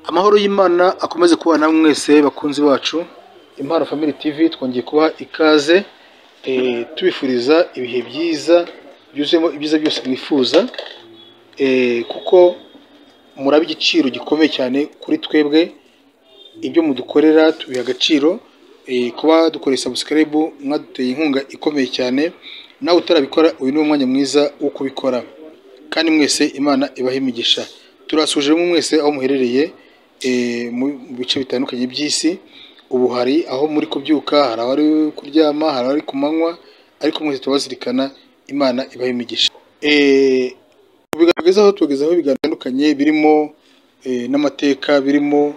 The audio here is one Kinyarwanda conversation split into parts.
Amahoro y'Imana akomeze kubana namwe mwese bakunzi bacu. Impano Family TV twongeye kubaha ikaze, tubifuriza ibihe byiza byuzemo ibyiza byose mwifuza, kuko muraba igiciro gikomeye cyane kuri twebwe. Ibyo mudukorera tubiha agaciro, kuba dukoreye subscribe mwaduteye inkunga ikomeye cyane. Nawe utarabikora uyu ni umwanya mwiza wo kubikora, kandi mwese Imana ibahe imigisha. Turasuje mwese aho muherereye mu bice bitandukanye by'isi. Ubu hari aho muri kubyuka, hari abari kuryama, hari abari ku manywa, ariko mwese tubazirikana. Imana ibahe imigisha. Tubigaragazaho tugezaho ibiganiro bitandukanye birimo n'amateka, birimo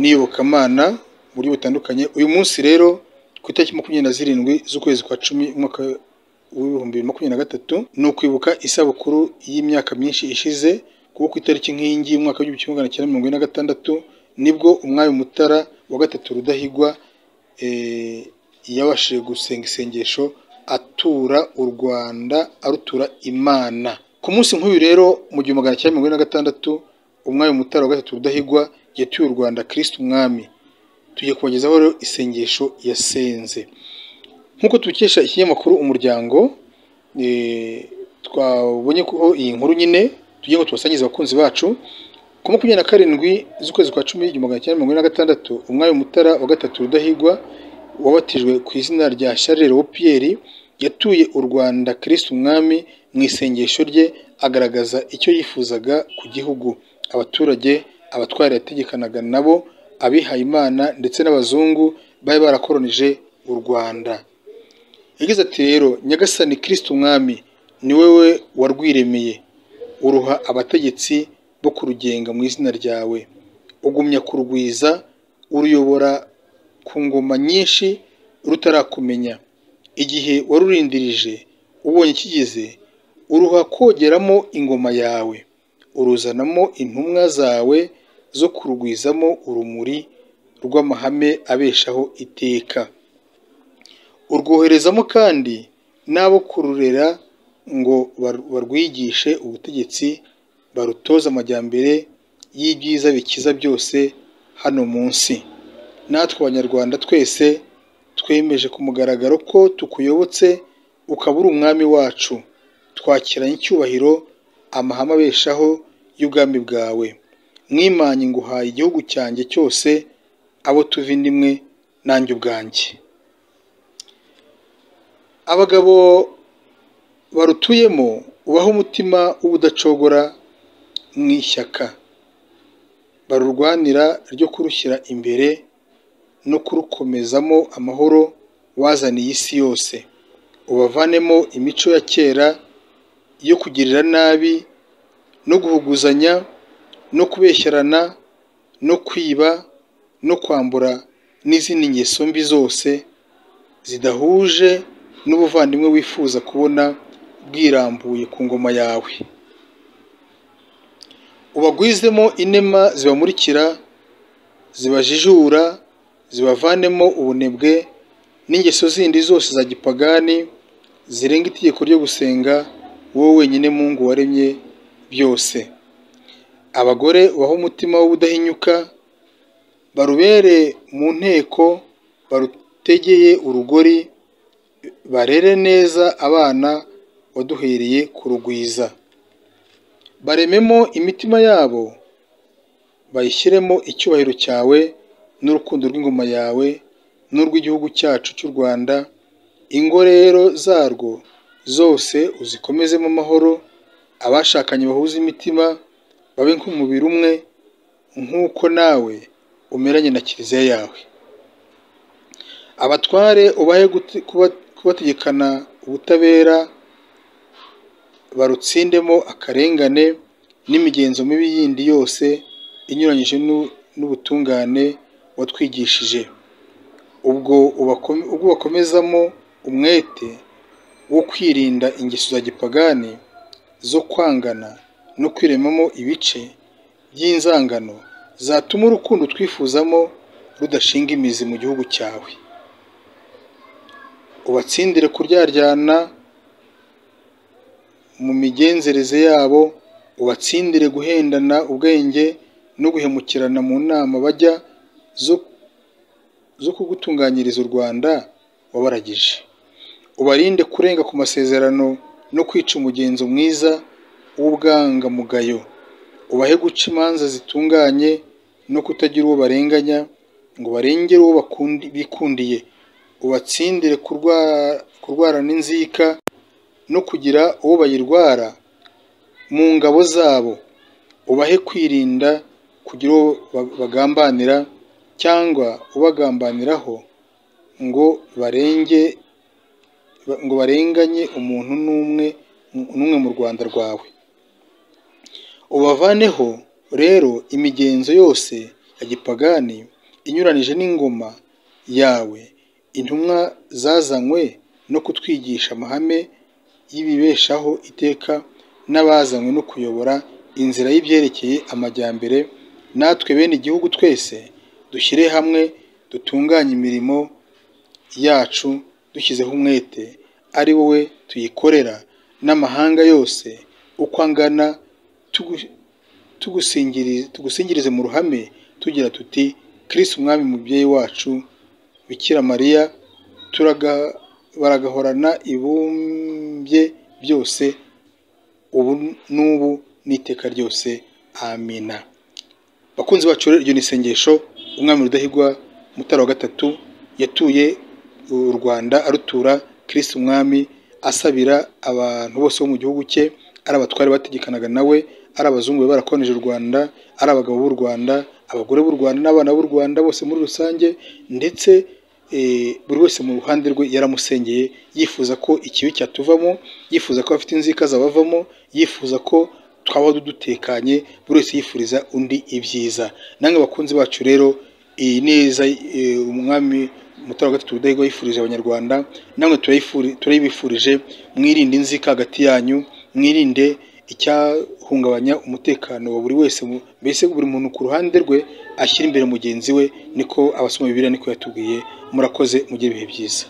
n'iyobokamana mu buryo butandukanye. Uyu munsi rero ku itariki 27 z'ukwezi kwa 10 umwaka w'ibihumbi 2023 ni ukwibuka isabukuru y'imyaka myinshi ishize, kuko ku itariki nk'iyingi umwaka w'igihumbi 1946 nibwo umwami Mutara wa gatatu Rudahigwa yabashije gusenga isengesho atura u Rwanda, arutura Imana. Ku munsi nk'uyu rero mu 1946 umwami Mutara wa gatatu Rudahigwa yatuye u Rwanda Kristo umwami. Tugiye kubagezaho rero isengesho yasenze. Nk'uko tubikesha ikinyamakuru Umuryango, twabonye ko iyi nkuru nyine tugiye ngo tubasangize abakunzi bacu. Ku 27 z'ukwezi kwa 10 1946 umwami Mutara wa gatatu Rudahigwa wabatijwe ku izina rya Charles Pierre yatuye u Rwanda Kristo umwami. Mu isengesho rye agaragaza icyo yifuzaga ku gihugu, abaturage, abatwari yategekanaga nabo, abihaye Imana ndetse n'abazungu bari barakoronije u Rwanda. Yagize ati rero: Nyagasani Kristo umwami ni wewe warwiremeye, uruha abategetsi bo kurugenga mu izina ryawe, ugumya kurugwiza, uruyobora ku ngoma nyinshi rutarakumenya. Igihe warurindirije ubonye kigeze, uruha kogeramo ingoma yawe, uruzanamo intumwa zawe zo kurugwizamo urumuri rw'amahame abeshaho iteka. Urwoherezamo kandi n'abo kururera ngo barwigishe ubutegetsi, barutoza amajyambere y'ibyiza bikiza byose hano munsi. Natwe Abanyarwanda twese twemeje ku mugaragaro ko tukuyobotse, ukaba uri umwami wacu. Twakiranye icyubahiro amahame abeshaho y'ubwami bwawe. Mwimanye nguhaye igihugu cyanjye cyose, abo tuva indimwe nanjye ubwanjye. Abagabo barutuyemo ubaho umutima w'ubudacogora mu ishyaka, barurwanira ryo kurushyira imbere no kurukomezamo amahoro wazaniye isi yose. Ubavanemo imico ya kera yo kugirira nabi no guhuguzanya no kubeshyerana no kwiba no kwambura n'izindi ngeso mbi zose zidahuje n'ubuvandimwe wifuza kubona bwirambuye ku ngoma yawe. Ubagwizemo inema zibamurikira, zibajijura, zibavanemo ubunebwe n'ingeso zindi zose za gipagani zirenga itegeko ryo gusenga wowe wenyine Mungu waremye byose. Abagore ubaho umutima w'ubudahinyuka, barubere mu nteko, barutegeye urugori, barere neza abana waduhereye kurugwiza. Barememo imitima yabo, bayishyiremo icyubahiro cyawe n'urukundo rw'ingoma yawe n'urw'igihugu cyacu cy'u Rwanda. Ingo rero zarwo zose uzikomezemo amahoro, abashakanye bahuza imitima babe nk'umubiri umwe, nk'uko nawe umeranye na kiliziya yawe. Abatware ubahe kubategekana ubutabera, barutsindemo akarengane n'imigenzo mibi yindi yose inyuranyije n'ubutungane watwigishije. Ubwo bakomezamo umwete wo kwirinda ingeso za gipagani zo kwangana no kwiremamo ibice by'inzangano zatuma urukundo twifuzamo rudashinga imizi mu gihugu cyawe. Ubatsindire kuryaryana mu migenzereze yabo, ubatsindire guhendana ubwenge no guhemukirana mu nama bajya zo kugutunganyiriza u Rwanda wabaragije. Ubarinde kurenga ku masezerano no kwica umugenzo mwiza w'ubwangamugayo. Ubahe guca imanza zitunganye no kutagira uwo barenganya ngo barengere uwo bikundiye. Ubatsindire kurwara n'inzika no kugira uwo bayirwara mu ngabo zabo. Ubahe kwirinda kugira uwo bagambanira cyangwa ubagambaniraho ngo barenganye umuntu n'umwe mu Rwanda rwawe. Ubavaneho rero imigenzo yose ya gipagani inyuranije n'ingoma yawe, intumwa zazanywe no kutwigisha amahame y'ibibeshaho iteka n'abazanywe no kuyobora inzira y'ibyerekeye amajyambere. Natwe bene igihugu twese dushyire hamwe dutunganye imirimo yacu dushyizeho umwete, ari wowe tuyikorera n'amahanga yose uko angana, tugusingirize mu ruhame tugira tuti: Kristo umwami mubyeyi wacu, Bikira Mariya baragahorana ibumbye byose, ubu n'ubu n'iteka ryose. Amina. Bakunzi bacu, iryo ni isengesho umwami Rudahigwa Mutara wa gatatu yatuye u Rwanda arutura Kristo umwami, asabira abantu bose bo mu gihugu cye, ari abatware bategekanaga nawe, ari abazungu barakoneje u Rwanda, ari abagabo b'u Rwanda, abagore b'u Rwanda n'abana b'u Rwanda bose muri rusange, ndetse buri wese mu ruhande rwe yaramusengeye, yifuza ko ikibi cyatuvamo, yifuza ko abafite inzika zabavamo, yifuza ko twaba dutekanye, buri wese yifuriza undi ibyiza. Namwe bakunzi bacu rero, iyi neza umwami Mutara wa gatatu Rudahigwa yifurije abanyarwanda, namwe turayibifurije. Mwirinde inzika hagati yanyu, mwirinde icyahungabanya umutekano wa buri wese, mbese buri muntu ku ruhande rwe ashyira imbere mugenzi we. Niko abasoma Bibiliya niko yatubwiye. Murakoze, mugire ibihe byiza.